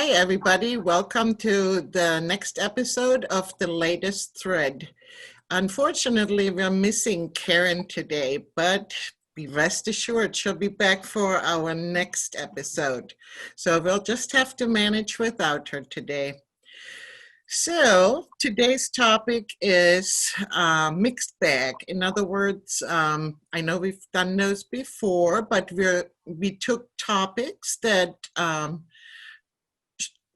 Hi, everybody. Welcome to the next episode of The Latest Thread. Unfortunately, we're missing Karen today, but be rest assured she'll be back for our next episode. So we'll just have to manage without her today. So today's topic is mixed bag. In other words, I know we've done those before, but we took topics that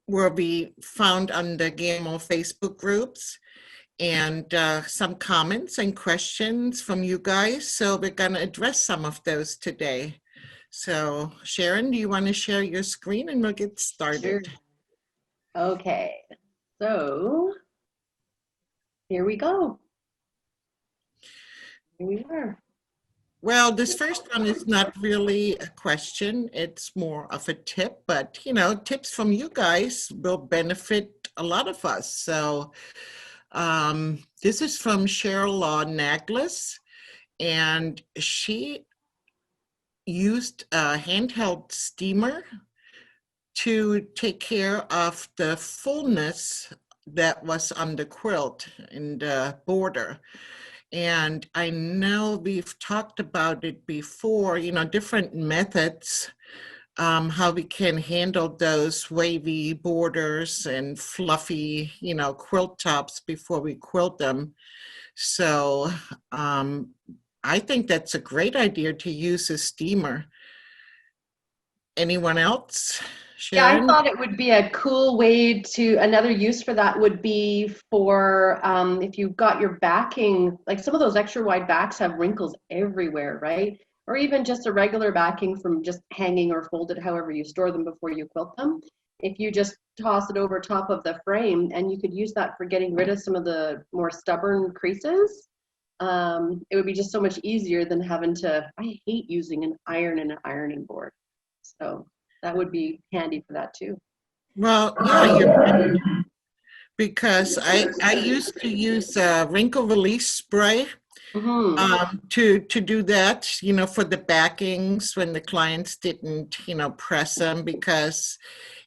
were we found on the GMO Facebook groups and some comments and questions from you guys. So we're going to address some of those today. So Sharon, do you want to share your screen and we'll get started? Sure. Okay, so here we go. Here we are. Well, this first one is not really a question. It's more of a tip, but tips from you guys will benefit a lot of us. So this is from Cheryl Law Naglis, and she used a handheld steamer to take care of the fullness that was on the quilt in the border. And I know we've talked about it before, different methods, how we can handle those wavy borders and fluffy, quilt tops before we quilt them. So I think that's a great idea to use a steamer. Anyone else? Sharon? Yeah, I thought it would be a cool way to, another use for that would be for if you've got your backing, like some of those extra wide backs have wrinkles everywhere, right? Or even just a regular backing from just hanging or folded, however you store them before you quilt them. If you just toss it over top of the frame, and you could use that for getting rid of some of the more stubborn creases, it would be just so much easier than having to, I hate using an iron and an ironing board. So that would be handy for that too. Well, yeah, you're right. Because I used to use wrinkle release spray to do that, for the backings when the clients didn't, press them, because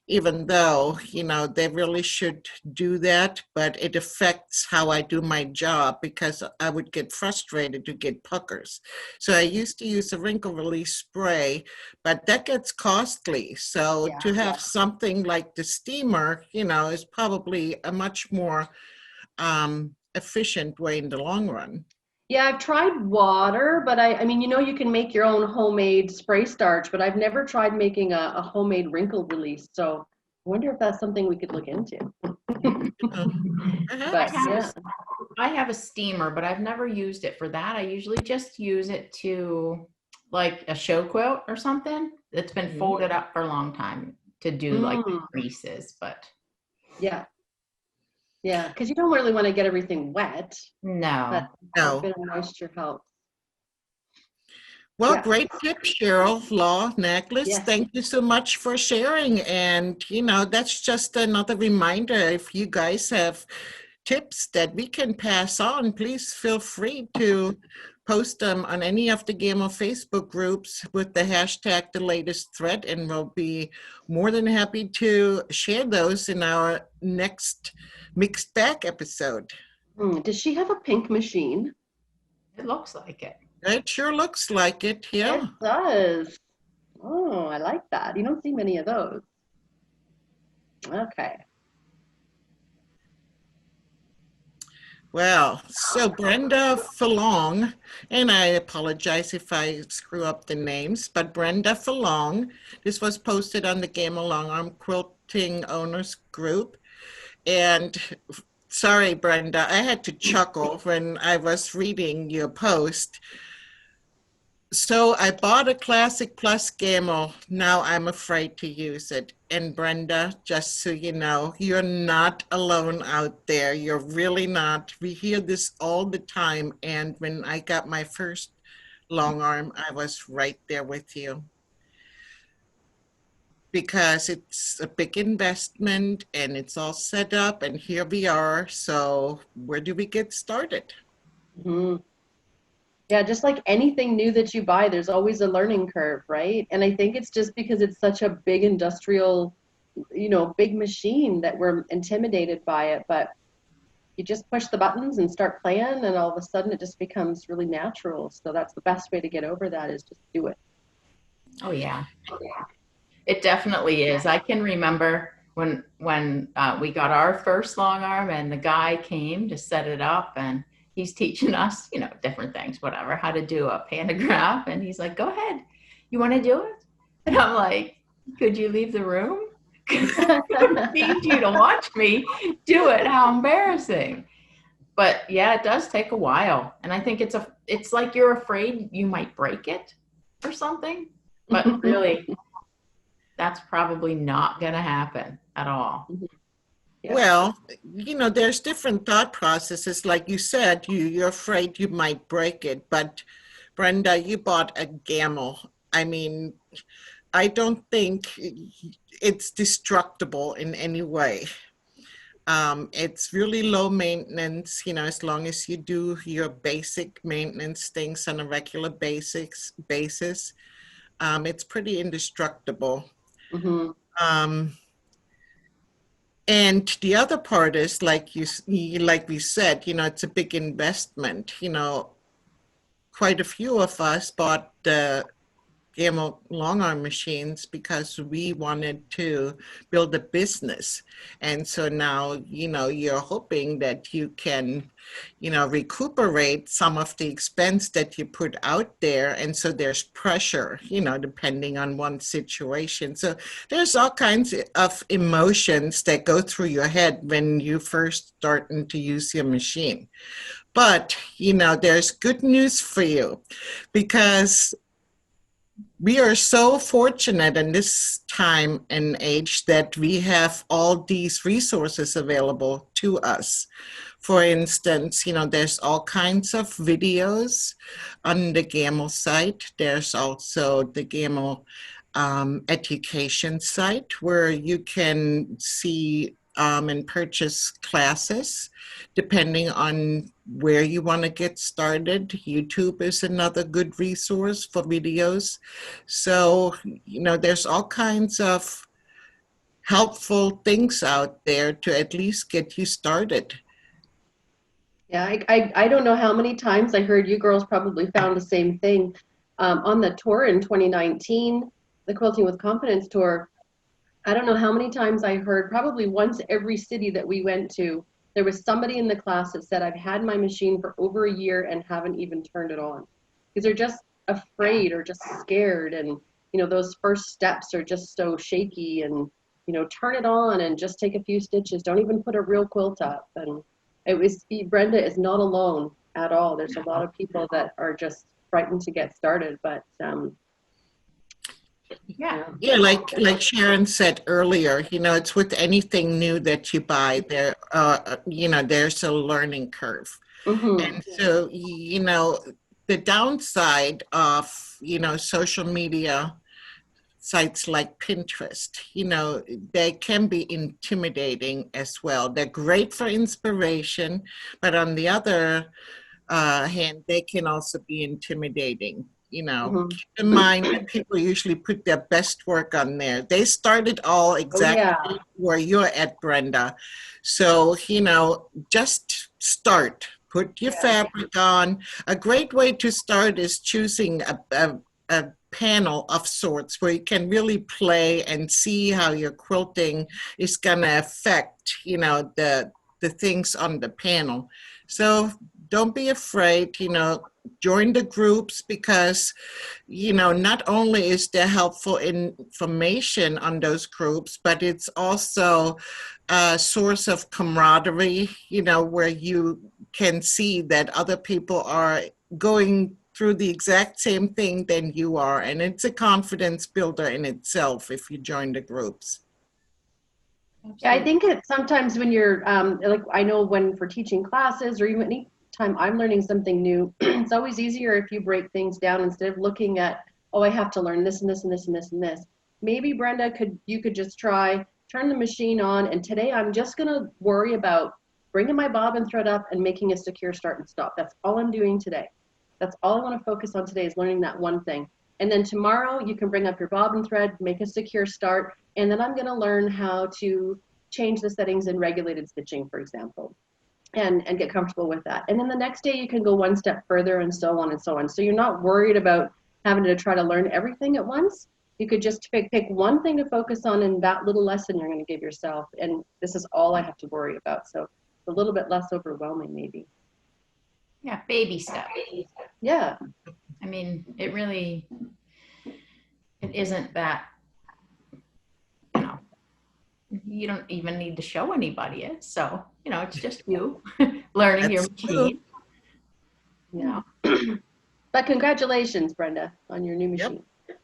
even though, they really should do that, but it affects how I do my job because I would get frustrated to get puckers. So I used to use a wrinkle release spray, but that gets costly. So to have something like the steamer, is probably a much more efficient way in the long run. Yeah, I've tried water, but I mean, you can make your own homemade spray starch, but I've never tried making a homemade wrinkle release. So I wonder if that's something we could look into. But yeah. I have a steamer, but I've never used it for that. I usually just use it to, like, a show quilt or something that's been folded up for a long time to do like creases, but yeah, because you don't really want to get everything wet. No. A bit of moisture helps. Well, great tip, Cheryl Law Necklace. Yes. Thank you so much for sharing. And, that's just another reminder. If you guys have tips that we can pass on, please feel free to post them on any of the GMO Facebook groups with the hashtag The Latest Thread, and we'll be more than happy to share those in our next Mixed Bag episode. Does she have a pink machine? It looks like it. It sure looks like it, yeah. It does. Oh, I like that. You don't see many of those. Okay. Well, so Brenda Falong, and I apologize if I screw up the names, but Brenda Falong, this was posted on the GMO Long Arm Quilting Owners Group. And sorry, Brenda, I had to chuckle when I was reading your post. So I bought a Classic Plus GMO. Now I'm afraid to use it. And Brenda, just so you know, you're not alone out there. You're really not. We hear this all the time. And when I got my first long arm, I was right there with you. Because it's a big investment and it's all set up, and here we are. So where do we get started? Yeah, just like anything new that you buy, there's always a learning curve, right? And I think it's just because it's such a big industrial big machine that we're intimidated by it, but you just push the buttons and start playing, and all of a sudden it just becomes really natural. So that's the best way to get over that, is just do it. Oh yeah, it definitely is. I can remember when we got our first long arm, and the guy came to set it up, and he's teaching us, different things, whatever, how to do a pantograph, and he's like, "Go ahead, you want to do it?" And I'm like, "Could you leave the room? I need you to watch me do it. How embarrassing!" But yeah, it does take a while, and I think it's like you're afraid you might break it or something, but really, that's probably not going to happen at all. Yeah. Well, there's different thought processes. Like you said, you're afraid you might break it. But Brenda, you bought a Gamel. I mean, I don't think it's destructible in any way. It's really low maintenance, as long as you do your basic maintenance things on a regular basis. It's pretty indestructible. Mm-hmm. And the other part is, like we said, it's a big investment. Quite a few of us bought the Gamma long arm machines because we wanted to build a business. And so now, you're hoping that you can, recuperate some of the expense that you put out there. And so there's pressure, depending on one situation. So there's all kinds of emotions that go through your head when you first starting to use your machine. But, there's good news for you, because we are so fortunate in this time and age that we have all these resources available to us. For instance, there's all kinds of videos on the Gamel site. There's also the Gamel education site, where you can see and purchase classes depending on where you want to get started. YouTube is another good resource for videos. So, there's all kinds of helpful things out there to at least get you started. Yeah, I don't know how many times I heard you girls probably found the same thing. On the tour in 2019, the Quilting with Confidence tour, I don't know how many times I heard, probably once every city that we went to, there was somebody in the class that said, "I've had my machine for over a year and haven't even turned it on." Because they're just afraid or just scared, and those first steps are just so shaky, and turn it on and just take a few stitches. Don't even put a real quilt up. And Brenda is not alone at all. There's a lot of people that are just frightened to get started, but yeah, like Sharon said earlier, it's with anything new that you buy, there there's a learning curve. Mm-hmm. And so the downside of social media sites like Pinterest, they can be intimidating as well. They're great for inspiration, but on the other hand, they can also be intimidating. Mm-hmm. Keep in mind that people usually put their best work on there. They started all exactly where you're at, Brenda. So, just start. Put your fabric on. A great way to start is choosing a panel of sorts where you can really play and see how your quilting is going to affect, the things on the panel. So don't be afraid, join the groups, because, not only is there helpful information on those groups, but it's also a source of camaraderie, where you can see that other people are going through the exact same thing than you are. And it's a confidence builder in itself if you join the groups. Yeah, I think it sometimes when you're like, I know when for teaching classes, or even any time I'm learning something new, it's always easier if you break things down instead of looking at, oh, I have to learn this and this and this and this and this. Maybe Brenda, you could just turn the machine on, and today I'm just gonna worry about bringing my bobbin thread up and making a secure start and stop. That's all I'm doing today. That's all I want to focus on today, is learning that one thing. And then tomorrow you can bring up your bobbin thread, make a secure start, and then I'm going to learn how to change the settings in regulated stitching, for example, and get comfortable with that. And then the next day you can go one step further, and so on and so on. So you're not worried about having to try to learn everything at once. You could just pick one thing to focus on in that little lesson you're going to give yourself. And this is all I have to worry about. So it's a little bit less overwhelming, maybe. Yeah, baby steps. Yeah. I mean, it isn't that, you don't even need to show anybody it. So, it's just you learning your machine. Yeah. But congratulations, Brenda, on your new machine. Yep.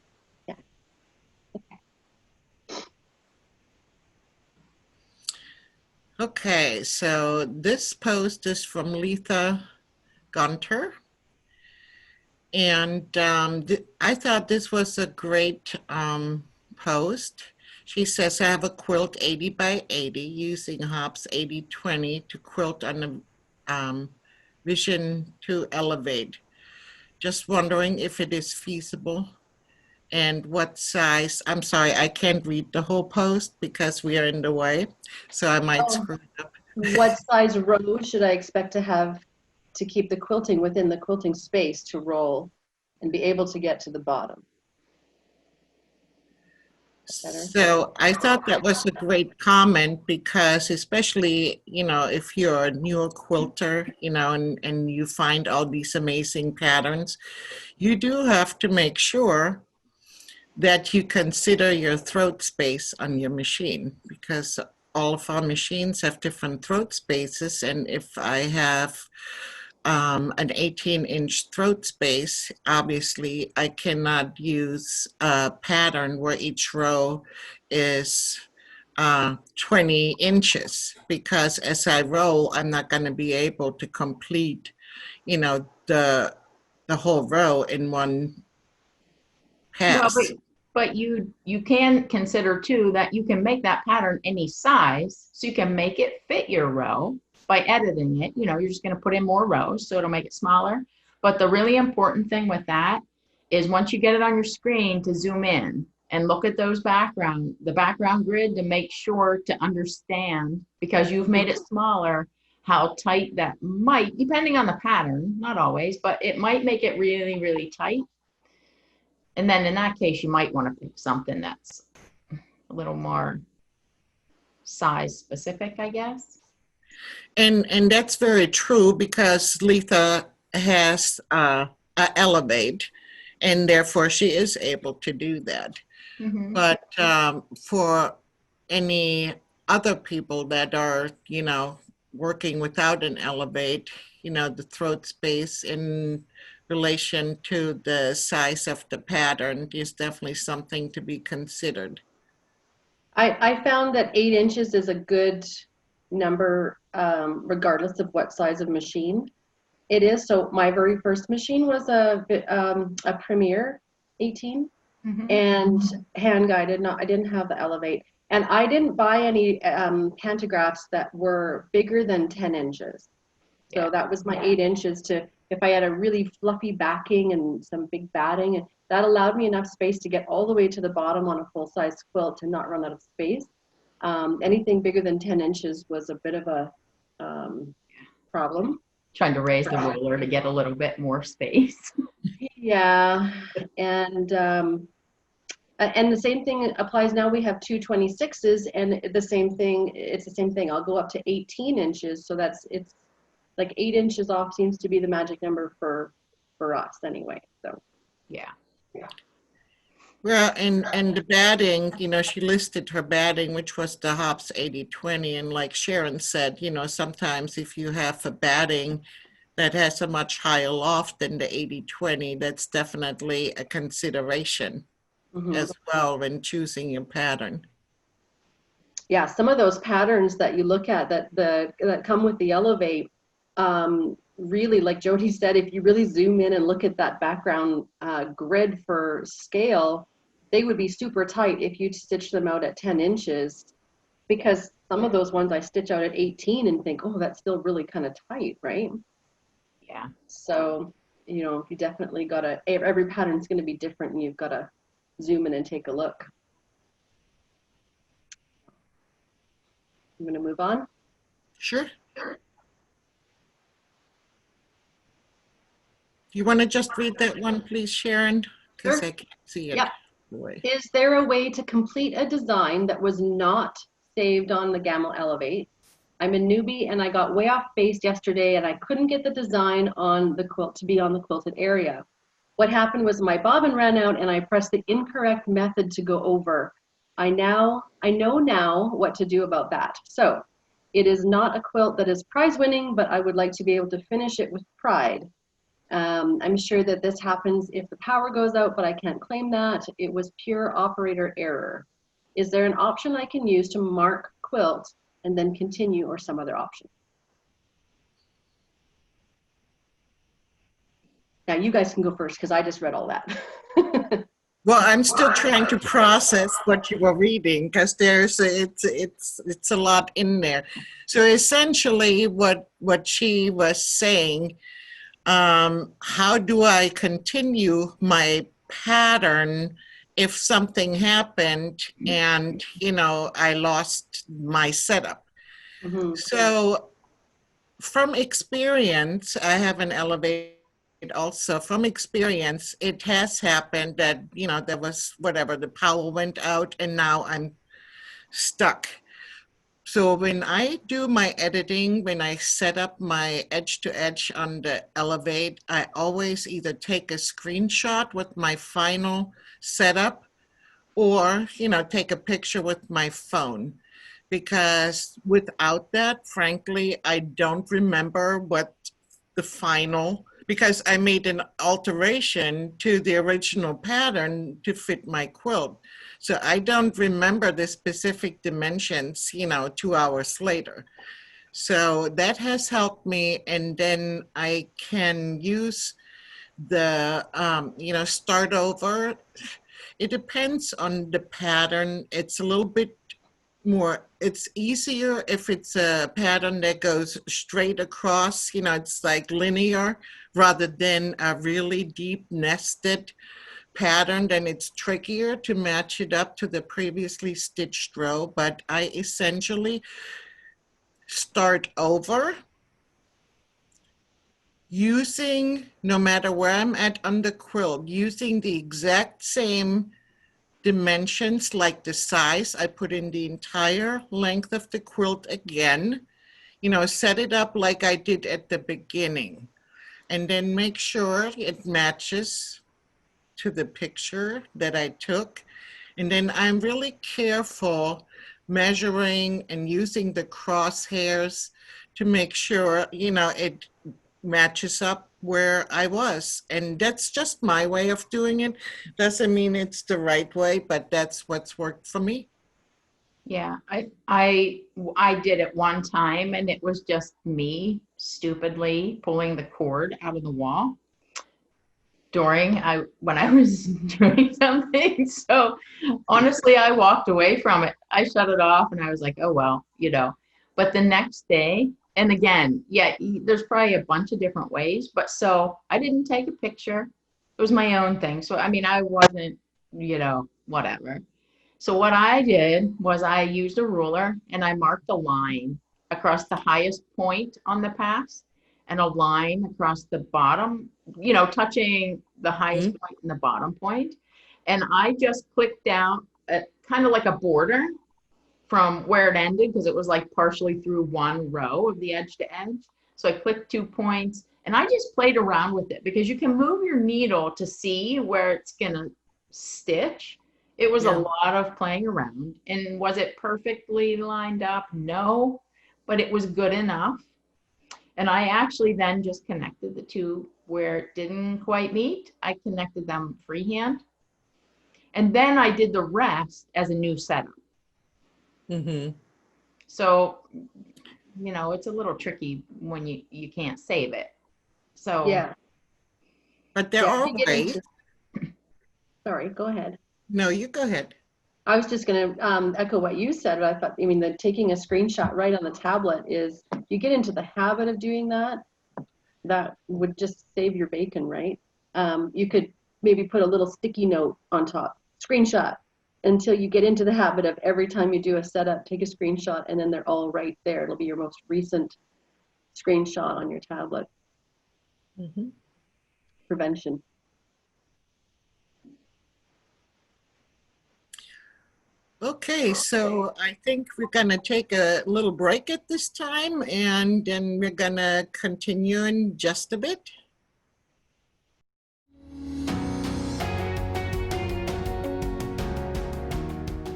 Yeah. Okay, so this post is from Letha Gunter. And I thought this was a great post. She says, I have a quilt 80 by 80 using Hops 80-20 to quilt on the Vision to Elevate. Just wondering if it is feasible and what size. I'm sorry, I can't read the whole post because we are in the way, so I might screw it up. What size row should I expect to have to keep the quilting within the quilting space to roll and be able to get to the bottom? So I thought that was a great comment because especially, if you're a newer quilter, and you find all these amazing patterns, you do have to make sure that you consider your throat space on your machine, because all of our machines have different throat spaces. And if I have an 18-inch throat space, obviously I cannot use a pattern where each row is 20 inches, because as I roll, I'm not going to be able to complete, the whole row in one pass. Well, but you can consider too that you can make that pattern any size, so you can make it fit your row by editing it. You're just going to put in more rows, so it'll make it smaller. But the really important thing with that is once you get it on your screen, to zoom in and look at the background grid, to make sure to understand, because you've made it smaller, how tight that might, depending on the pattern, not always, but it might make it really, really tight. And then in that case, you might want to pick something that's a little more size specific, I guess. And that's very true, because Letha has a Elevate, and therefore she is able to do that. Mm-hmm. But for any other people that are, working without an Elevate, the throat space in relation to the size of the pattern is definitely something to be considered. I found that 8 inches is a good number, regardless of what size of machine it is. So my very first machine was a Premier 18, mm-hmm. and hand guided. I didn't have the Elevate, and I didn't buy any pantographs that were bigger than 10 inches. So that was my 8 inches to, if I had a really fluffy backing and some big batting, and that allowed me enough space to get all the way to the bottom on a full-size quilt to not run out of space. Anything bigger than 10 inches was a bit of a problem. Trying to raise the roller to get a little bit more space. Yeah, and the same thing applies now. We have 226s, and it's the same thing. I'll go up to 18 inches, so it's like 8 inches off seems to be the magic number for us anyway. So yeah. Well, and the batting, she listed her batting, which was the Hops 80-20. And like Sharon said, sometimes if you have a batting that has a much higher loft than the 80-20, that's definitely a consideration, mm-hmm. as well when choosing your pattern. Yeah, some of those patterns that you look at that come with the Elevate, really, like Jody said, if you really zoom in and look at that background grid for scale, they would be super tight if you stitch them out at 10 inches, because some of those ones I stitch out at 18 and think, oh, that's still really kind of tight, right? Yeah. So you know, you definitely gotta, every pattern's gonna be different, and you've gotta zoom in and take a look. I'm gonna move on. Sure. You want to just read that one, please, Sharon? Because Sure. I can't see it. Yep. Is there a way to complete a design that was not saved on the Gamma Elevate? I'm a newbie and I got way off base yesterday and I couldn't get the design on the quilt to be on the quilted area. What happened was my bobbin ran out and I pressed the incorrect method to go over. I know now what to do about that. So it is not a quilt that is prize winning, but I would like to be able to finish it with pride. I'm sure that this happens if the power goes out, but I can't claim that. It was pure operator error. Is there an option I can use to mark quilt and then continue, or some other option? Now you guys can go first because I just read all that. Well, I'm still trying to process what you were reading because it's a lot in there. So essentially, what she was saying, how do I continue my pattern if something happened and, you know, I lost my setup? Mm-hmm. So from experience, I have an Elevate also. From experience, it has happened that, you know, there was whatever, the power went out and now I'm stuck. So when I do my editing, when I set up my edge to edge on the Elevate, I always either take a screenshot with my final setup or, you know, take a picture with my phone. Because without that, frankly, I don't remember what the final, because I made an alteration to the original pattern to fit my quilt. So I don't remember the specific dimensions, you know, 2 hours later. So that has helped me. And then I can use the, you know, start over. It depends on the pattern. It's a little bit more, it's easier if it's a pattern that goes straight across, you know, it's like linear rather than a really deep nested pattern. Then it's trickier to match it up to the previously stitched row. But I essentially start over using, no matter where I'm at on the quilt, using the exact same dimensions, like the size. I put in the entire length of the quilt again, you know, set it up like I did at the beginning, and then make sure it matches to the picture that I took. And then I'm really careful measuring and using the crosshairs to make sure, you know, it matches up where I was. And that's just my way of doing it. Doesn't mean it's the right way, but that's what's worked for me. Yeah, I did it one time and it was just me stupidly pulling the cord out of the wall when I was doing something. So honestly, I walked away from it. I shut it off and I was like, oh well, you know. But the next day, and again, yeah, there's probably a bunch of different ways, but so I didn't take a picture. It was my own thing. So I mean, I wasn't, you know, whatever. So what I did was I used a ruler and I marked a line across the highest point on the pass and a line across the bottom, you know, touching the highest point and the bottom point. And I just clicked down kind of like a border from where it ended, because it was like partially through one row of the edge to edge. So I clicked 2 points and I just played around with it, because you can move your needle to see where it's gonna stitch. It was a lot of playing around. And was it perfectly lined up? No, but it was good enough. And I actually then just connected the two where it didn't quite meet. I connected them freehand. And then I did the rest as a new setup. Mm-hmm. So, you know, it's a little tricky when you can't save it. So Yeah. But there are ways. Sorry, go ahead. No, you go ahead. I was just going to echo what you said. I thought, I mean, taking a screenshot right on the tablet is, you get into the habit of doing that, that would just save your bacon, right? You could maybe put a little sticky note on top, screenshot, until you get into the habit of every time you do a setup, take a screenshot, and then they're all right there. It'll be your most recent screenshot on your tablet. Mm-hmm. Prevention. Okay, so I think we're going to take a little break at this time, and then we're going to continue in just a bit.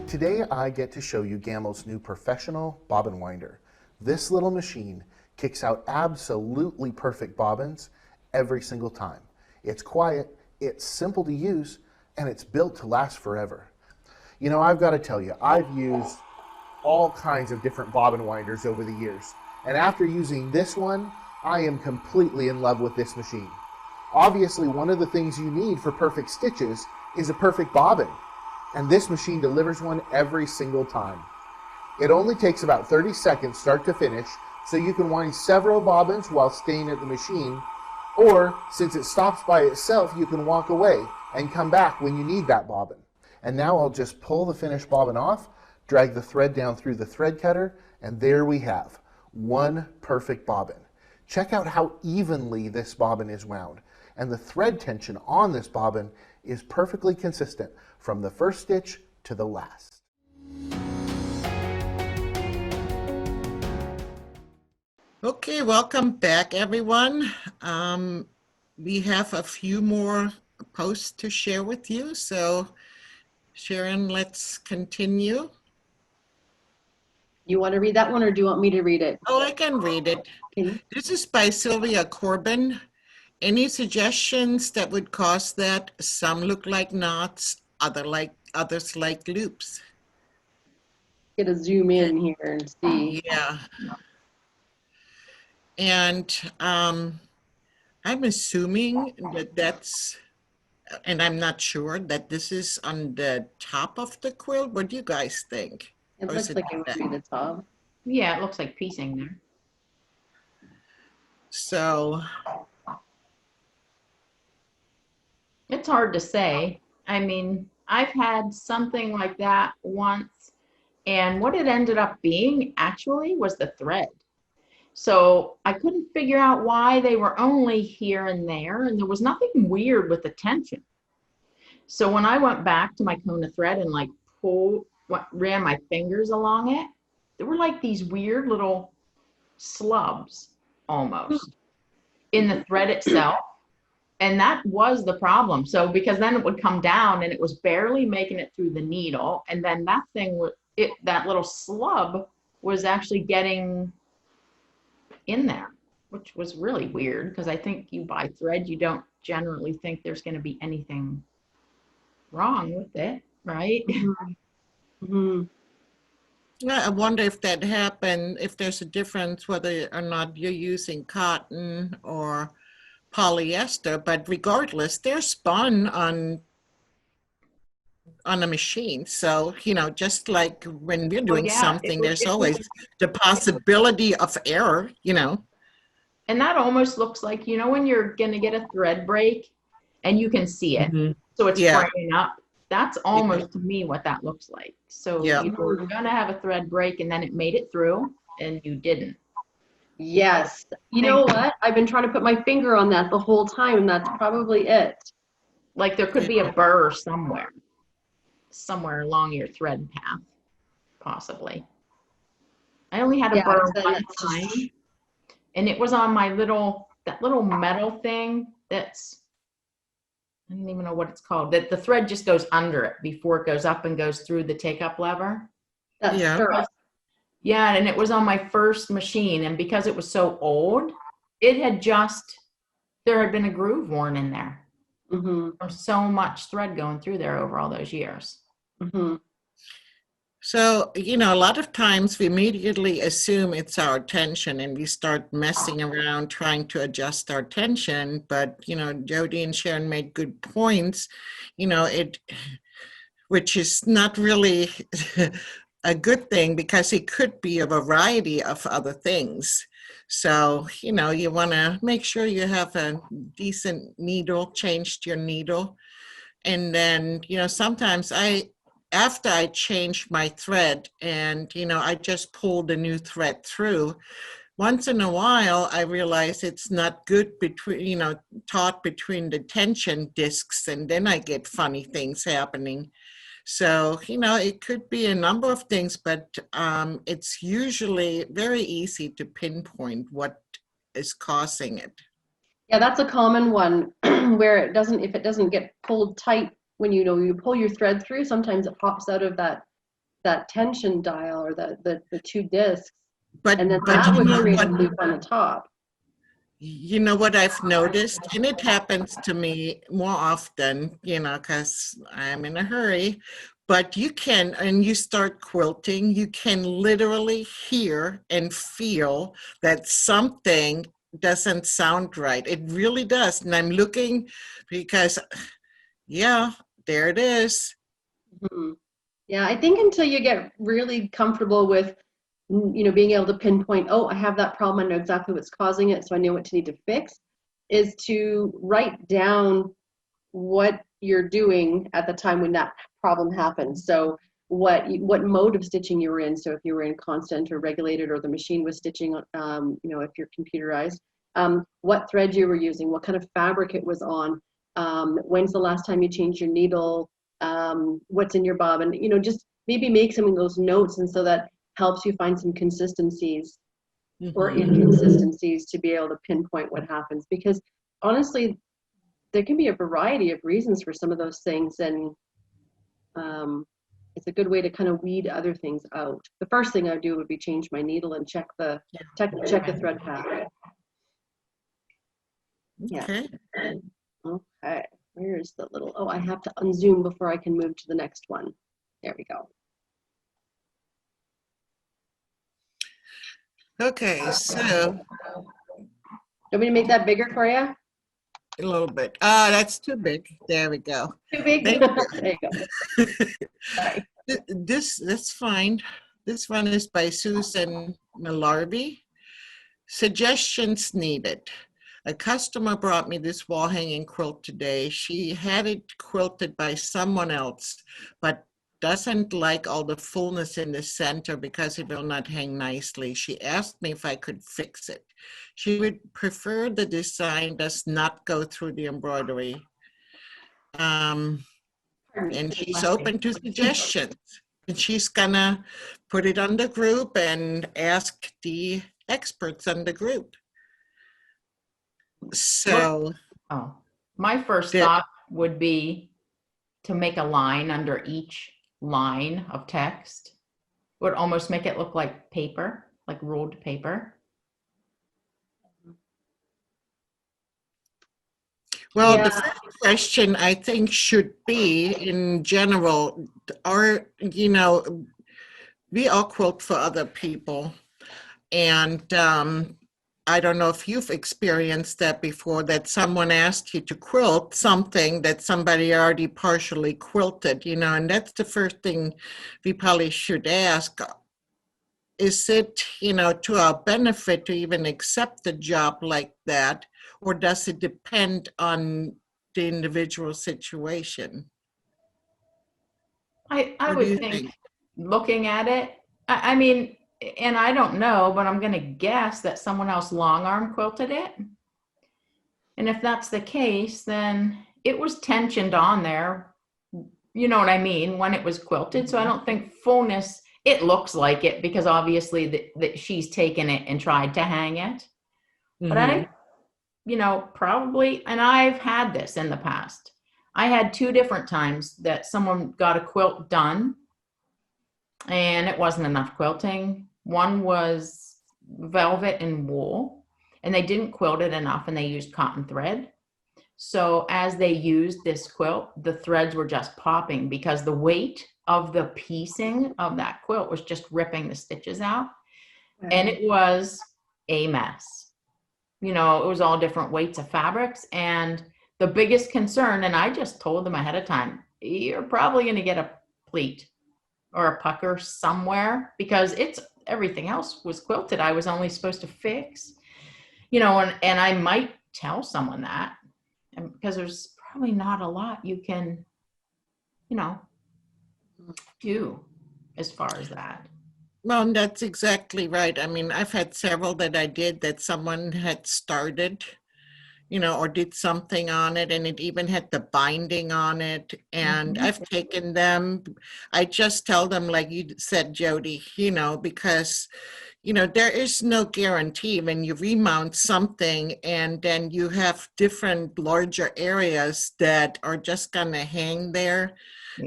Today I get to show you Gamo's new professional bobbin winder. This little machine kicks out absolutely perfect bobbins every single time. It's quiet, it's simple to use, and it's built to last forever. You know, I've got to tell you, I've used all kinds of different bobbin winders over the years, and after using this one, I am completely in love with this machine. Obviously, one of the things you need for perfect stitches is a perfect bobbin, and this machine delivers one every single time. It only takes about 30 seconds start to finish, so you can wind several bobbins while staying at the machine, or since it stops by itself, you can walk away and come back when you need that bobbin. And now I'll just pull the finished bobbin off, drag the thread down through the thread cutter, and there we have one perfect bobbin. Check out how evenly this bobbin is wound, and the thread tension on this bobbin is perfectly consistent from the first stitch to the last. Okay, welcome back, everyone. We have a few more posts to share with you, so Sharon, let's continue. You want to read that one, or do you want me to read it? Oh, I can read it. Okay. This is by Sylvia Corbin. Any suggestions that would cause that? Some look like knots, others like loops. Get a zoom in here and see. Yeah. And I'm assuming that that's, and I'm not sure, that this is on the top of the quilt. What do you guys think? It Or is looks like it would be the top. Yeah, it looks like piecing there. So, It's hard to say. I mean, I've had something like that once, and what it ended up being actually was the thread. So I couldn't figure out why they were only here and there was nothing weird with the tension. So when I went back to my cone of thread and like ran my fingers along it, there were like these weird little slubs almost in the thread itself. And that was the problem. So because then it would come down and it was barely making it through the needle. And then that thing, that little slub was actually getting in there, which was really weird because I think you buy thread, you don't generally think there's going to be anything wrong with it, right? Mm-hmm. yeah, I wonder if that happened, if there's a difference whether or not you're using cotton or polyester, but regardless, they're spun on a machine. So, you know, just like when we're doing something, there's always the possibility of error, you know. And that almost looks like, you know, when you're going to get a thread break and you can see it. Mm-hmm. So it's Yeah. fraying up. That's almost to me what that looks like. So Yeah. you were going to have a thread break and then it made it through and you didn't. Yes. You know what? I've been trying to put my finger on that the whole time, and that's probably it. Like there could be a burr somewhere along your thread path, possibly. I only had a burr one time, and it was on my that little metal thing that's, I don't even know what it's called, that the thread just goes under it before it goes up and goes through the take-up lever. That's Yeah. stirrup. Yeah, and it was on my first machine, and because it was so old, there had been a groove worn in there Mm-hmm. from so much thread going through there over all those years. Mm-hmm. So, you know, a lot of times we immediately assume it's our tension and we start messing around trying to adjust our tension. But, you know, Jody and Sharon made good points, you know, which is not really a good thing because it could be a variety of other things. So, you know, you want to make sure you have a decent needle, changed your needle. And then, you know, sometimes after I change my thread and, you know, I just pull the new thread through, once in a while, I realize it's not good between, you know, taut between the tension discs, and then I get funny things happening. So, you know, it could be a number of things, but it's usually very easy to pinpoint what is causing it. Yeah, that's a common one where if it doesn't get pulled tight when you pull your thread through, sometimes it pops out of that tension dial or the two discs. And then that would create a loop on the top. You know what I've noticed, and it happens to me more often, you know, because I'm in a hurry, but you can, and you start quilting, you can literally hear and feel that something doesn't sound right. It really does. And I'm looking because, yeah, there it is. Mm-hmm. Yeah, I think until you get really comfortable with, you know, being able to pinpoint, oh, I have that problem, I know exactly what's causing it, so I know what to need to fix, is to write down what you're doing at the time when that problem happens. So what mode of stitching you were in. So if you were in constant or regulated, or the machine was stitching, you know, if you're computerized, what thread you were using, what kind of fabric it was on, when's the last time you changed your needle, what's in your bobbin, you know, just maybe make some of those notes, and so that helps you find some consistencies or inconsistencies to be able to pinpoint what happens. Because honestly, there can be a variety of reasons for some of those things, and it's a good way to kind of weed other things out. The first thing I would do would be change my needle and check the thread path. Yeah. Okay. Where's the little? Oh, I have to unzoom before I can move to the next one. There we go. Okay, so. Want me to make that bigger for you? A little bit. Ah, that's too big. There we go. Too big? There you go. Sorry. That's fine. This one is by Susan Malarby. Suggestions needed. A customer brought me this wall hanging quilt today. She had it quilted by someone else, but doesn't like all the fullness in the center because it will not hang nicely. She asked me if I could fix it. She would prefer the design does not go through the embroidery. And she's open to suggestions. And she's gonna put it on the group and ask the experts on the group. So. My first thought would be to make a line under each line of text. Would almost make it look like paper, like ruled paper. Well, the first question I think should be, in general, you know, we all quilt for other people. And I don't know if you've experienced that before, that someone asked you to quilt something that somebody already partially quilted, you know, and that's the first thing we probably should ask. Is it, you know, to our benefit to even accept a job like that, or does it depend on the individual situation? I would think, looking at it, I mean, and I don't know, but I'm going to guess that someone else long arm quilted it. And if that's the case, then it was tensioned on there. You know what I mean? When it was quilted. So I don't think fullness, it looks like it because obviously that she's taken it and tried to hang it. But I, you know, probably, and I've had this in the past. I had 2 different times that someone got a quilt done and it wasn't enough quilting. One was velvet and wool, and they didn't quilt it enough and they used cotton thread. So as they used this quilt, the threads were just popping because the weight of the piecing of that quilt was just ripping the stitches out. And it was a mess. You know, it was all different weights of fabrics. And the biggest concern, and I just told them ahead of time, you're probably going to get a pleat or a pucker somewhere, because everything else was quilted. I was only supposed to fix, and I might tell someone that, and because there's probably not a lot you can, do as far as that. Well, that's exactly right. I mean, I've had several that I did that someone had started, or did something on it, and it even had the binding on it. And I've taken them, I just tell them, like you said, Jody, because, there is no guarantee when you remount something and then you have different larger areas that are just going to hang there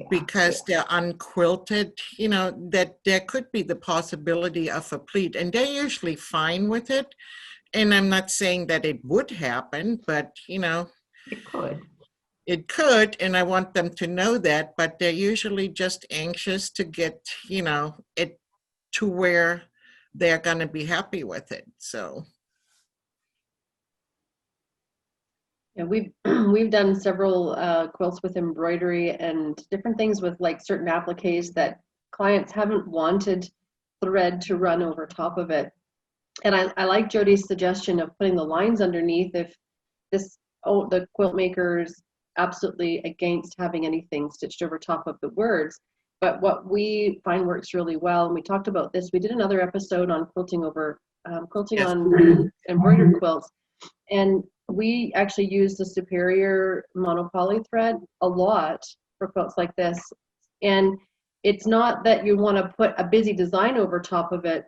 because they're unquilted, that there could be the possibility of a pleat, and they're usually fine with it. And I'm not saying that it would happen, but It could. it could, and I want them to know that, but they're usually just anxious to get, it to where they're going to be happy with it. So Yeah, we've done several quilts with embroidery and different things with like certain appliques that clients haven't wanted thread to run over top of it. And I like Jody's suggestion of putting the lines underneath if the quilt maker's absolutely against having anything stitched over top of the words. But what we find works really well, and we talked about this, we did another episode on quilting on embroidered quilts, and we actually use the superior monopoly thread a lot for quilts like this. And it's not that you want to put a busy design over top of it.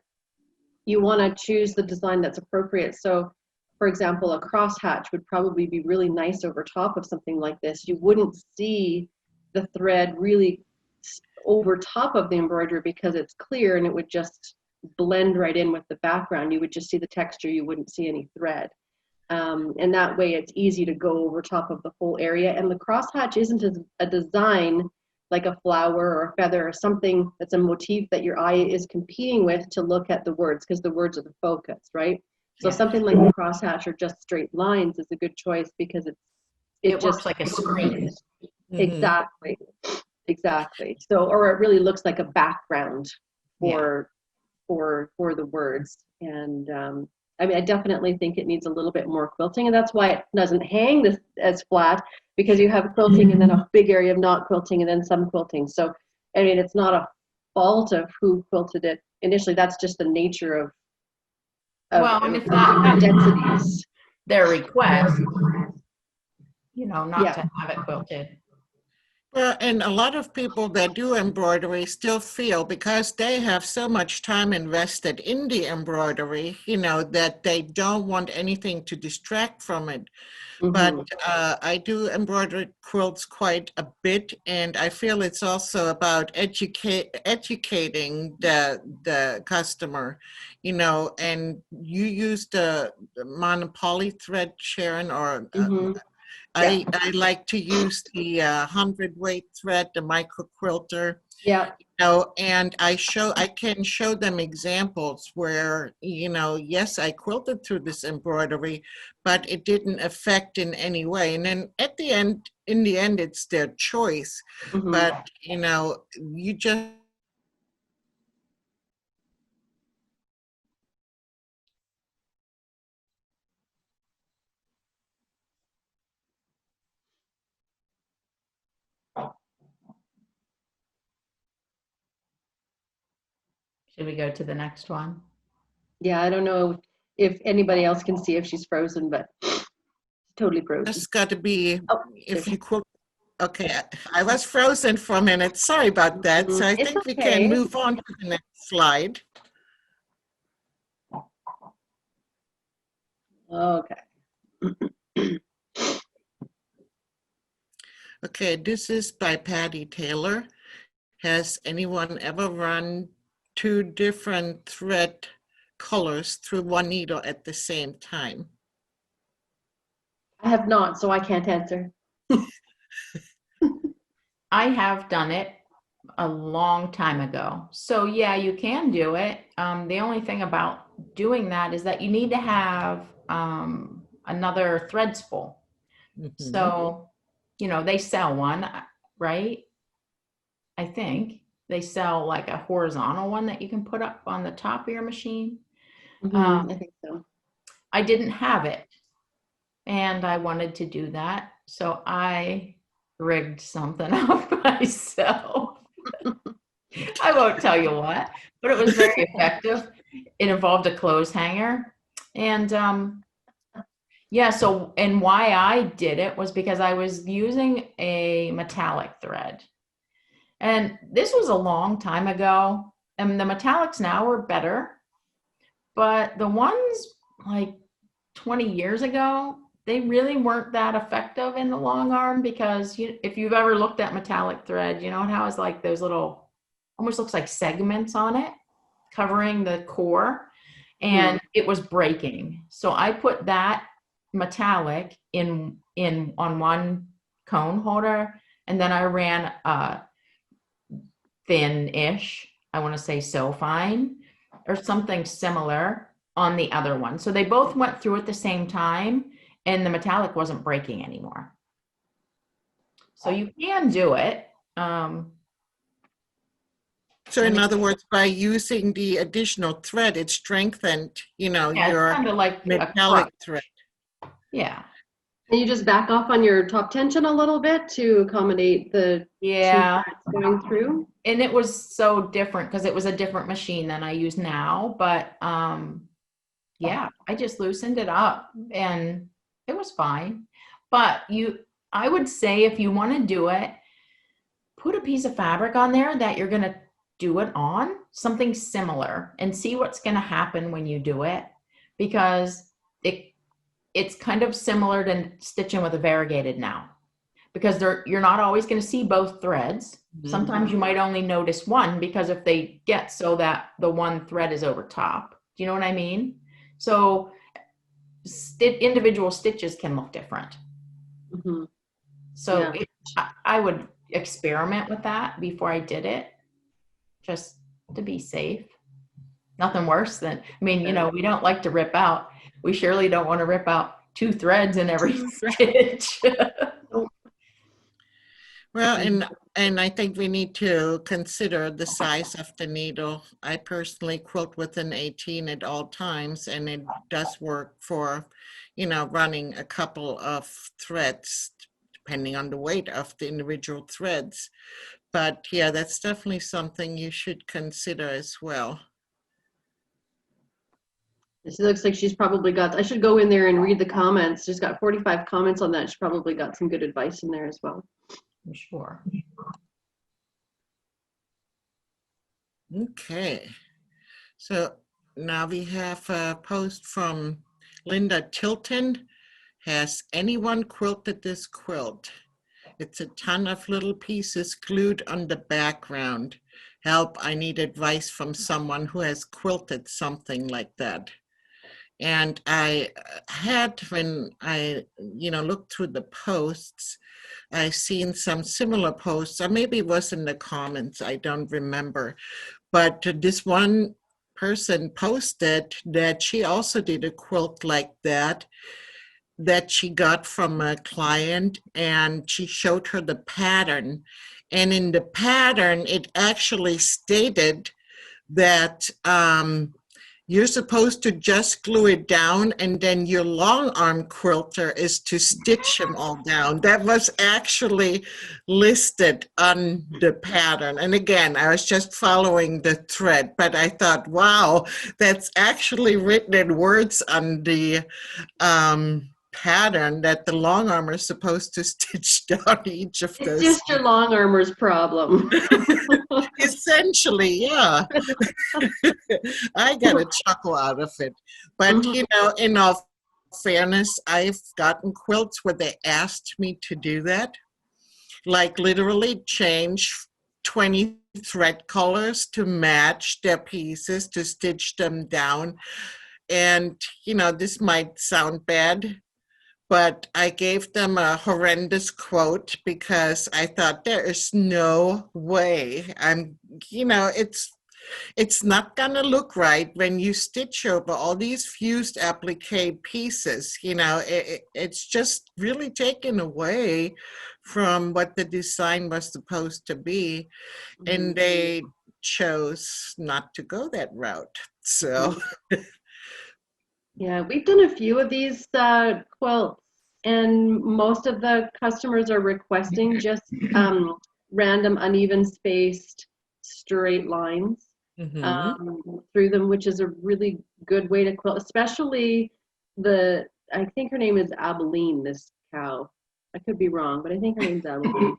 You want to choose the design that's appropriate. So, for example, a crosshatch would probably be really nice over top of something like this. You wouldn't see the thread really over top of the embroidery because it's clear, and it would just blend right in with the background. You would just see the texture. You wouldn't see any thread. And that way it's easy to go over top of the whole area. And the crosshatch isn't a design like a flower or a feather or something that's a motif that your eye is competing with to look at the words, because the words are the focus, right? So something like a crosshatch or just straight lines is a good choice because it just works like a screen. Exactly. So, or it really looks like a background for the words. And I mean, I definitely think it needs a little bit more quilting, and that's why it doesn't hang as flat, because you have quilting and then a big area of not quilting and then some quilting. So, I mean, it's not a fault of who quilted it initially. That's just the nature of and if that densities. Their request, not to have it quilted. Well, and a lot of people that do embroidery still feel, because they have so much time invested in the embroidery, that they don't want anything to distract from it. But I do embroidered quilts quite a bit, and I feel it's also about educating the customer, and you use the monopoly thread, Sharon, or I like to use the 100-weight thread, the micro quilter. Yeah. And I can show them examples where, yes, I quilted through this embroidery, but it didn't affect in any way. And then in the end, it's their choice. But, you just. Should we go to the next one? Yeah, I don't know if anybody else can see if she's frozen, but totally frozen. It's got to be, if you quilt. Okay, I was frozen for a minute. Sorry about that. So I think we can move on to the next slide. Okay. Okay, this is by Patty Taylor. Has anyone ever run 2 different thread colors through one needle at the same time? I have not, so I can't answer. I have done it a long time ago. So yeah, you can do it. The only thing about doing that is that you need to have another thread spool. So, they sell one, right? I think they sell like a horizontal one that you can put up on the top of your machine. I think so. I didn't have it, and I wanted to do that, so I rigged something up myself. I won't tell you what, but it was very effective. It involved a clothes hanger, and yeah, so, and why I did it was because I was using a metallic thread. And this was a long time ago, and the metallics now are better, but the ones like 20 years ago, they really weren't that effective in the long arm, because if you've ever looked at metallic thread, you know how it's like those little, almost looks like segments on it, covering the core, and it was breaking. So I put that metallic in on one cone holder, and then I ran a thin-ish, I want to say so fine or something similar on the other one. So they both went through at the same time, and the metallic wasn't breaking anymore. So you can do it. So in other words, by using the additional thread, it strengthened, Yeah, your it's kind of like metallic thread. Yeah. And you just back off on your top tension a little bit to accommodate the Yeah. two threads going through. And it was so different because it was a different machine than I use now. But yeah, I just loosened it up and it was fine. But I would say if you want to do it, put a piece of fabric on there that you're going to do it on, something similar, and see what's going to happen when you do it, because it's kind of similar to stitching with a variegated now, because you're not always going to see both threads. Sometimes you might only notice one, because if they get so that the one thread is over top, do you know what I mean? So individual stitches can look different. So I would experiment with that before I did it, just to be safe. Nothing worse than, we don't like to rip out. We surely don't want to rip out 2 threads in every stitch. Well, and I think we need to consider the size of the needle. I personally quilt with an 18 at all times, and it does work for, running a couple of threads, depending on the weight of the individual threads. But yeah, that's definitely something you should consider as well. It looks like she's probably got, I should go in there and read the comments. She's got 45 comments on that. She's probably got some good advice in there as well. I'm sure. Okay. So now we have a post from Linda Tilton. Has anyone quilted this quilt? It's a ton of little pieces glued on the background. Help, I need advice from someone who has quilted something like that. And I had, when I, looked through the posts, I seen some similar posts, or maybe it was in the comments, I don't remember. But this one person posted that she also did a quilt like that she got from a client, and she showed her the pattern. And in the pattern, it actually stated that you're supposed to just glue it down, and then your long arm quilter is to stitch them all down. That was actually listed on the pattern. And again, I was just following the thread, but I thought, wow, that's actually written in words on the pattern that the long arm is supposed to stitch down each of those. It's just your long armer's problem. Essentially, yeah. I got a chuckle out of it. But, in all fairness, I've gotten quilts where they asked me to do that. Like literally change 20 thread colors to match their pieces, to stitch them down. And, this might sound bad, but I gave them a horrendous quote because I thought there is no way it's it's not gonna look right when you stitch over all these fused applique pieces. It's just really taken away from what the design was supposed to be, and they chose not to go that route. So yeah, we've done a few of these quilts, and most of the customers are requesting just random uneven spaced straight lines through them, which is a really good way to quilt, especially I think her name is Abilene, this cow. I could be wrong, but I think her name's Abilene.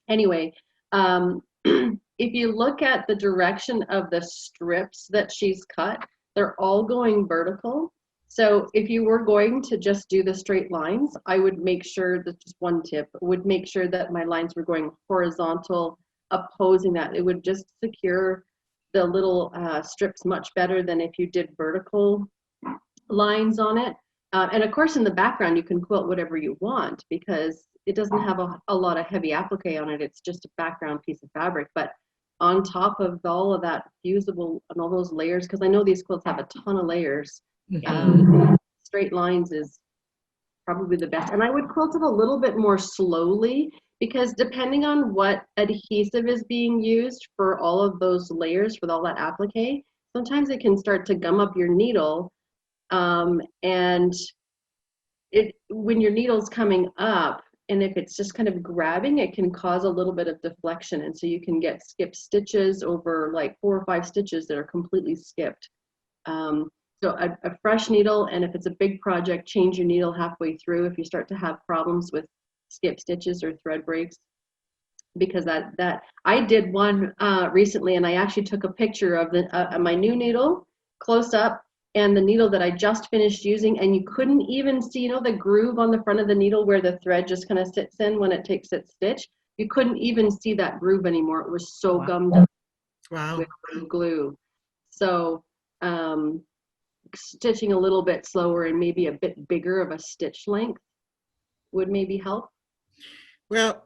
Anyway, if you look at the direction of the strips that she's cut, they're all going vertical. So if you were going to just do the straight lines, I would make sure, that's just one tip, would make sure that my lines were going horizontal, opposing that. It would just secure the little strips much better than if you did vertical lines on it. And of course, in the background, you can quilt whatever you want because it doesn't have a lot of heavy applique on it. It's just a background piece of fabric. But on top of all of that fusible and all those layers, because I know these quilts have a ton of layers, straight lines is probably the best. And I would quilt it a little bit more slowly because depending on what adhesive is being used for all of those layers, with all that applique, sometimes it can start to gum up your needle. And when your needle's coming up, and if it's just kind of grabbing, it can cause a little bit of deflection. And so you can get skipped stitches over like 4 or 5 stitches that are completely skipped. So a fresh needle, and if it's a big project, change your needle halfway through if you start to have problems with skip stitches or thread breaks. Because that I did one recently, and I actually took a picture of my new needle close up, and the needle that I just finished using, and you couldn't even see, the groove on the front of the needle where the thread just kind of sits in when it takes its stitch. You couldn't even see that groove anymore. It was so gummed up with glue. So stitching a little bit slower and maybe a bit bigger of a stitch length would maybe help. Well,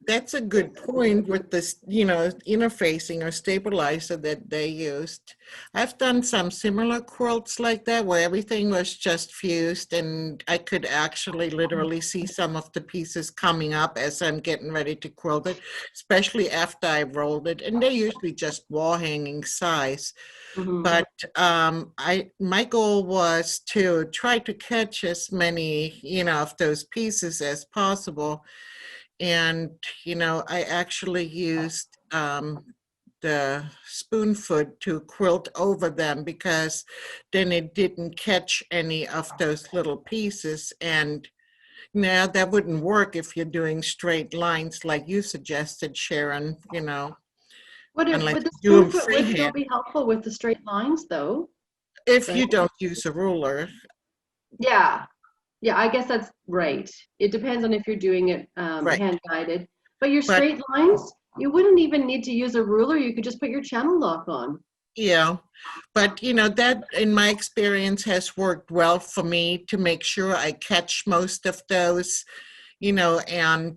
that's a good point with this, interfacing or stabilizer that they used. I've done some similar quilts like that where everything was just fused and I could actually literally see some of the pieces coming up as I'm getting ready to quilt it, especially after I rolled it. And they're usually just wall hanging size. But my goal was to try to catch as many, of those pieces as possible. And, I actually used the spoon foot to quilt over them because then it didn't catch any of those little pieces. And now that wouldn't work if you're doing straight lines like you suggested, Sharon, Would the spoon foot would still be helpful with the straight lines, though? If you don't use a ruler. Yeah, I guess that's right. It depends on if you're doing it hand-guided. But your straight lines, you wouldn't even need to use a ruler. You could just put your channel lock on. Yeah, but that in my experience has worked well for me to make sure I catch most of those, and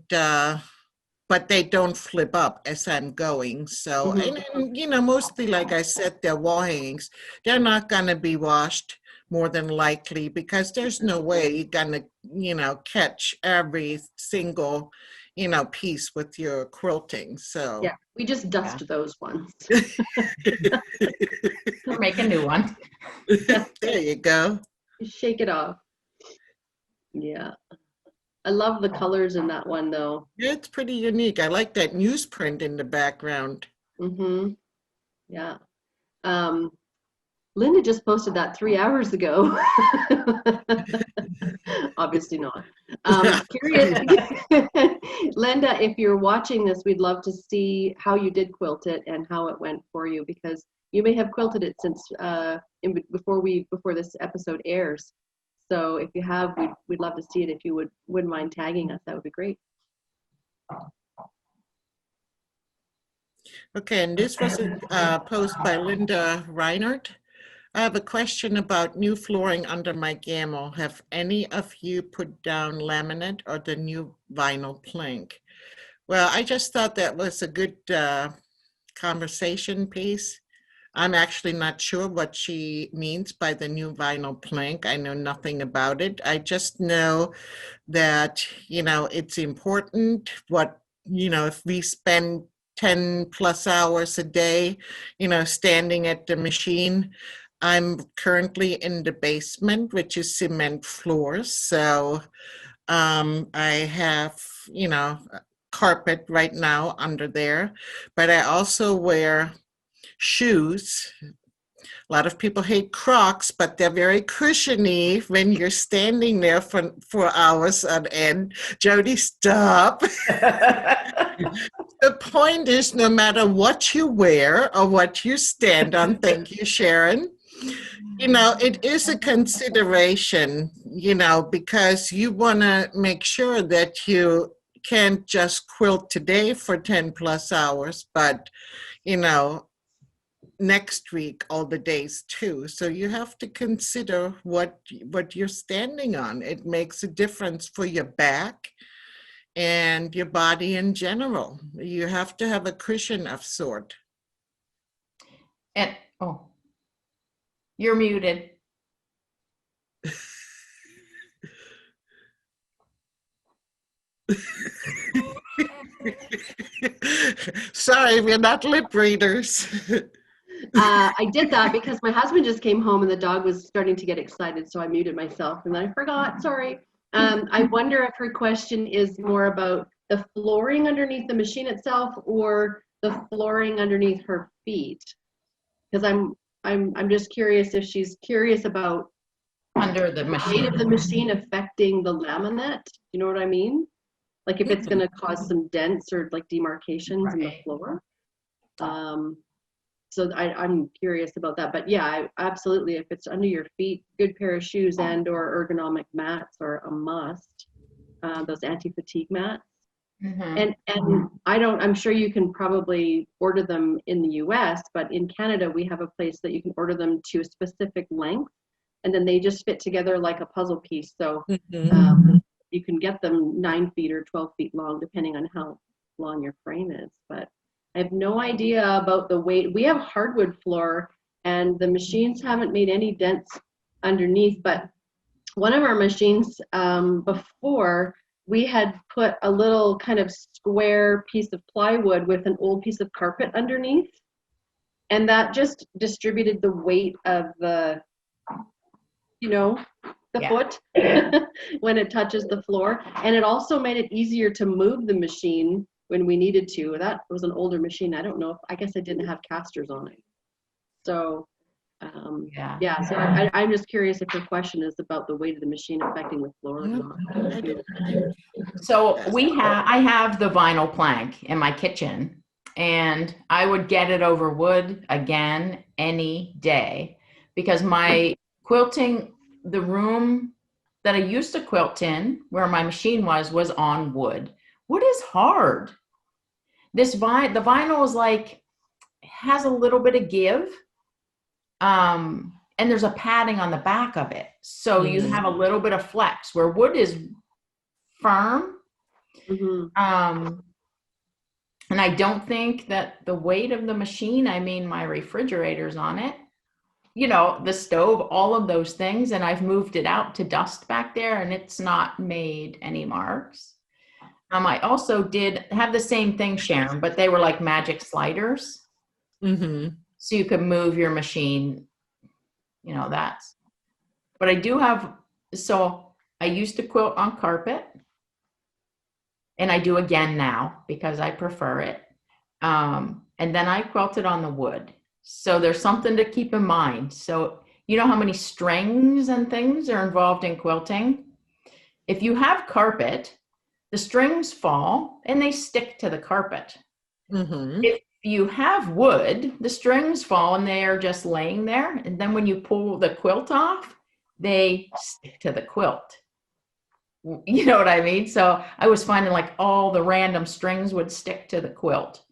but they don't flip up as I'm going. So, and mostly, like I said, they're wall hangings. They're not going to be washed more than likely because there's no way you're going to, catch every single, piece with your quilting. So yeah, we just dust those ones. Or make a new one. There you go. Shake it off. Yeah. I love the colors in that one, though. Yeah, it's pretty unique. I like that newsprint in the background. Yeah. Linda just posted that 3 hours ago. Obviously not. Curious, Linda, if you're watching this, we'd love to see how you did quilt it and how it went for you, because you may have quilted it since before this episode airs. So if you have, we'd love to see it. If you wouldn't mind tagging us, that would be great. Okay, and this was a post by Linda Reinert. I have a question about new flooring under my gammo. Have any of you put down laminate or the new vinyl plank? Well, I just thought that was a good conversation piece. I'm actually not sure what she means by the new vinyl plank. I know nothing about it. I just know that, it's important if we spend 10 plus hours a day, standing at the machine. I'm currently in the basement, which is cement floors. So I have, carpet right now under there, but I also wear shoes. A lot of people hate Crocs, but they're very cushiony when you're standing there for hours on end. Jody, stop. The point is, no matter what you wear or what you stand on, thank you, Sharon, it is a consideration, because you want to make sure that you can't just quilt today for 10 plus hours, but, next week, all the days too. So you have to consider what you're standing on. It makes a difference for your back and your body in general. You have to have a cushion of sort. And you're muted. Sorry, we're not lip readers. I did that because my husband just came home and the dog was starting to get excited, so I muted myself and then I forgot. Sorry. I wonder if her question is more about the flooring underneath the machine itself or the flooring underneath her feet. Because I'm just curious if she's curious about Under the weight machine. of the machine affecting the laminate. You know what I mean? Like if it's going to cause some dents or like demarcations in the floor. So I'm curious about that. But yeah, absolutely. If it's under your feet, good pair of shoes and or ergonomic mats are a must. Those anti-fatigue mats. Mm-hmm. And I'm sure you can probably order them in the US, but in Canada, we have a place that you can order them to a specific length and then they just fit together like a puzzle piece. So you can get them 9 feet or 12 feet long, depending on how long your frame is. But I have no idea about the weight. We have hardwood floor and the machines haven't made any dents underneath, but one of our machines before, we had put a little kind of square piece of plywood with an old piece of carpet underneath. And that just distributed the weight of the, foot when it touches the floor. And it also made it easier to move the machine when we needed to. That was an older machine. I don't know I guess I didn't have casters on it. So so I'm just curious if your question is about the weight of the machine affecting the floor or not. So I have the vinyl plank in my kitchen and I would get it over wood again any day because my quilting, the room that I used to quilt in where my machine was on wood. Wood is hard. The vinyl is like, has a little bit of give. And there's a padding on the back of it. So you have a little bit of flex where wood is firm. And I don't think that the weight of the machine, I mean, my refrigerator's on it, the stove, all of those things. And I've moved it out to dust back there and it's not made any marks. I also did have the same thing, Sharon, but they were like magic sliders. So you could move your machine, but I do have, so I used to quilt on carpet and I do again now because I prefer it. And then I quilted on the wood. So there's something to keep in mind. So you know how many strings and things are involved in quilting? If you have carpet, the strings fall and they stick to the carpet. If you have wood, the strings fall and they are just laying there. And then when you pull the quilt off, they stick to the quilt. You know what I mean? So I was finding like all the random strings would stick to the quilt.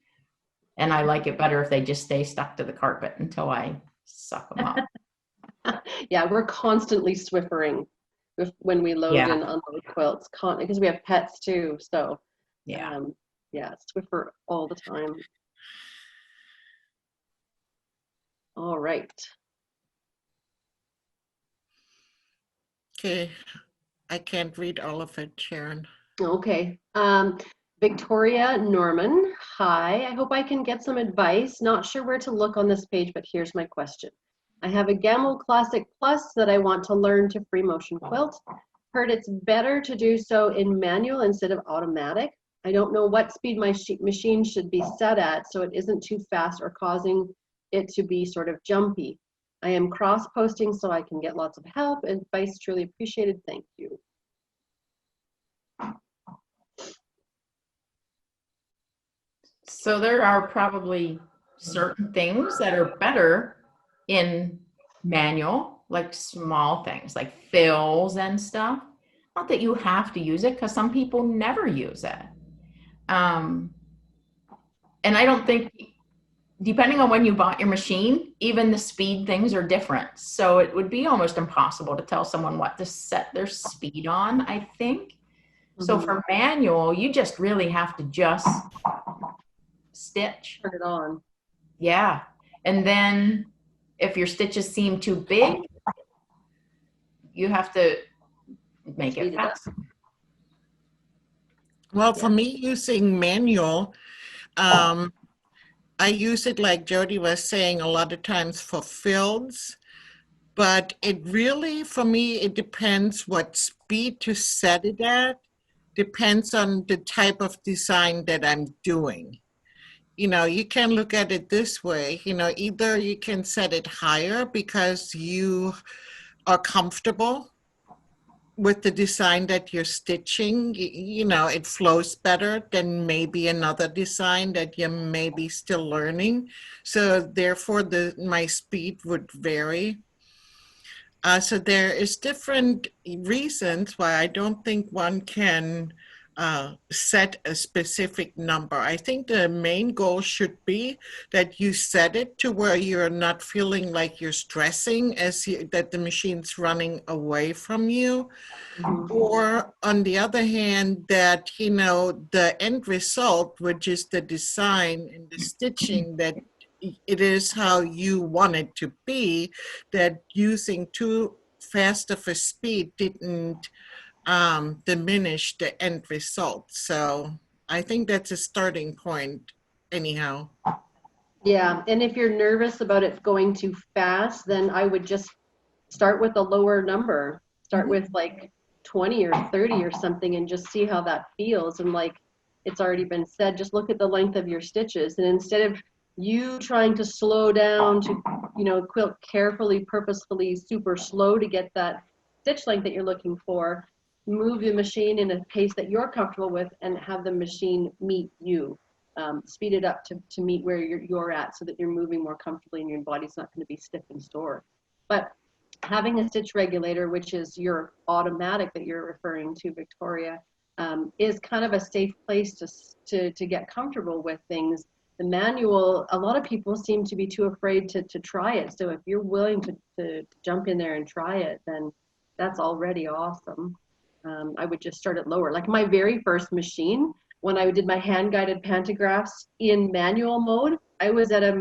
And I like it better if they just stay stuck to the carpet until I suck them up. Yeah, we're constantly Swiffering when we load and unload quilts because we have pets too. So Swiffer all the time. All right. Okay, I can't read all of it, Sharon. Okay. Victoria Norman, hi. I hope I can get some advice. Not sure where to look on this page, but here's my question. I have a Gammo Classic Plus that I want to learn to free motion quilt. Heard it's better to do so in manual instead of automatic. I don't know what speed my machine should be set at so it isn't too fast or causing it to be sort of jumpy. I am cross-posting so I can get lots of help. Advice truly appreciated. Thank you. So there are probably certain things that are better in manual, like small things like fills and stuff. Not that you have to use it, because some people never use it. And I don't think, depending on when you bought your machine, even the speed things are different. So it would be almost impossible to tell someone what to set their speed on, I think. So for manual, you just really have to just stitch. Turn it on. Yeah. And then if your stitches seem too big, you have to make Speed it it up. fast. Well, for me, using manual, I use it like Jody was saying a lot of times for fills, but it really, for me, it depends what speed to set it at, depends on the type of design that I'm doing. You know, you can look at it this way, you know, either you can set it higher because you are comfortable with the design that you're stitching, you know, it flows better than maybe another design that you're maybe still learning. So therefore, my speed would vary. So there is different reasons why I don't think one can set a specific number. I think the main goal should be that you set it to where you're not feeling like you're stressing that the machine's running away from you. Or on the other hand, that, you know, the end result, which is the design and the stitching, that it is how you want it to be, that using too fast of a speed didn't diminish the end result. So I think that's a starting point anyhow. Yeah, and if you're nervous about it going too fast, then I would just start with a lower number. Start with like 20 or 30 or something and just see how that feels. And like it's already been said, just look at the length of your stitches. And instead of you trying to slow down to, you know, quilt carefully, purposefully, super slow to get that stitch length that you're looking for, move the machine in a pace that you're comfortable with and have the machine meet you. Speed it up to meet where you're at so that you're moving more comfortably and your body's not going to be stiff and sore. But having a stitch regulator, which is your automatic that you're referring to, Victoria, is kind of a safe place to get comfortable with things. The manual, a lot of people seem to be too afraid to try it. So if you're willing to jump in there and try it, then that's already awesome. I would just start it lower. Like my very first machine, when I did my hand-guided pantographs in manual mode, I was at a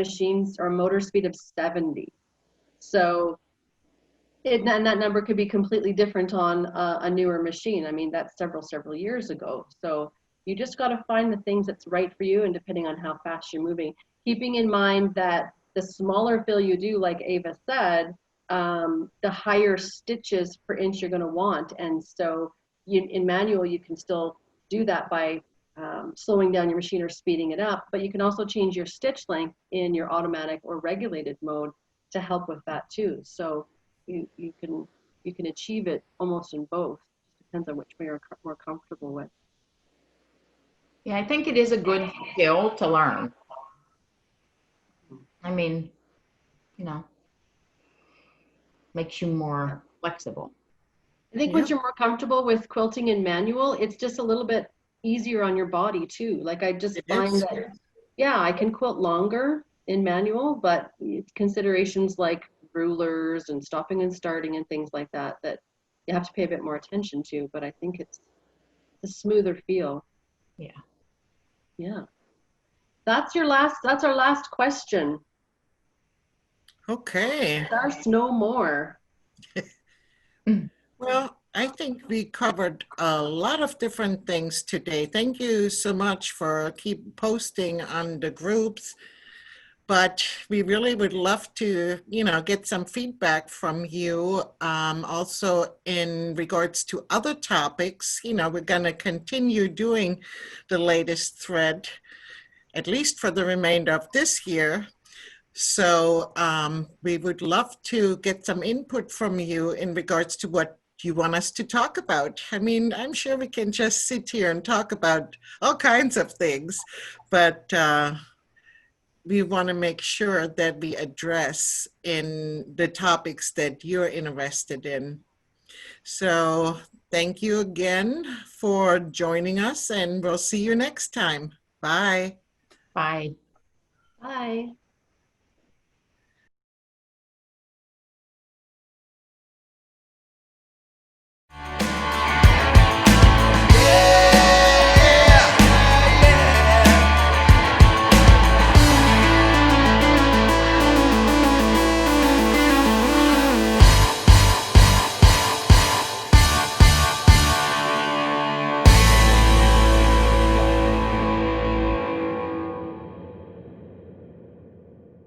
motor speed of 70. So and that number could be completely different on a newer machine. I mean, that's several years ago. So you just got to find the things that's right for you, and depending on how fast you're moving, keeping in mind that the smaller fill you do, like Ava said, the higher stitches per inch you're going to want. And so in manual, you can still do that by slowing down your machine or speeding it up, but you can also change your stitch length in your automatic or regulated mode to help with that too. So you can achieve it almost in both. Just depends on which way you're more comfortable with. Yeah, I think it is a good skill to learn. I mean, you know, makes you more flexible. I think once you're more comfortable with quilting in manual, it's just a little bit easier on your body too. Like I just find that, yeah, I can quilt longer in manual, but considerations like rulers and stopping and starting and things like that you have to pay a bit more attention to. But I think it's a smoother feel. Yeah. That's our last question. Okay. Scarce no more. Well, I think we covered a lot of different things today. Thank you so much for keep posting on the groups. But we really would love to, get some feedback from you. Also, in regards to other topics, we're going to continue doing the latest thread, at least for the remainder of this year. So we would love to get some input from you in regards to what you want us to talk about. I mean, I'm sure we can just sit here and talk about all kinds of things, but we want to make sure that we address in the topics that you're interested in. So thank you again for joining us, and we'll see you next time. Bye. Bye. Bye.